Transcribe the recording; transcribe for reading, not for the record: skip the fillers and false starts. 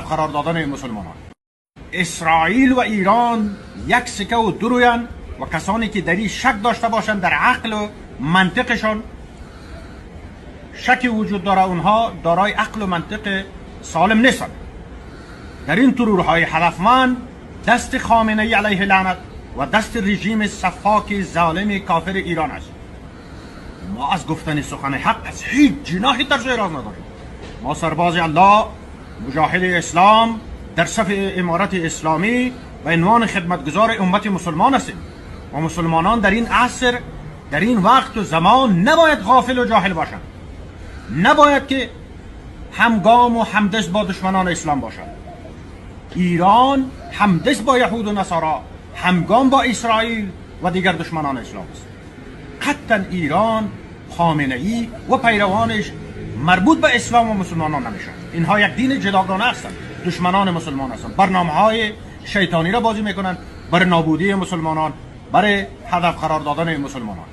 قرار دادن مسلمانان. اسرائیل و ایران یک سکه و درویان و کسانی که در این شک داشته باشند در عقل و منطقشان، شکی وجود داره اونها دارای عقل و منطق سالم نیستند. در این ترورهای هدفمند دست خامنه‌ای علیه لعنت و دست رژیم سفاک ظالم کافر ایران است. ما از گفتن سخن حق از هیچ جناحی طرز اراز نداریم. ما سرباز الله، مجاهد اسلام در صف امارت اسلامی و عنوان خدمتگزار امت مسلمان هستیم و مسلمانان در این عصر، در این وقت و زمان نباید غافل و جاهل باشند. نباید که همگام و همدست با دشمنان اسلام باشند. ایران همدست با یهود و نصارا، همگام با اسرائیل و دیگر دشمنان اسلام است. قطعا ایران، خامنه‌ای و پیروانش مربوط به اسلام و مسلمانان نمیشن. اینها یک دین جداگانه هستند، دشمنان مسلمان هستند، برنامه‌های شیطانی را بازی میکنند بر نابودی مسلمانان، برای هدف قرار دادن مسلمانان.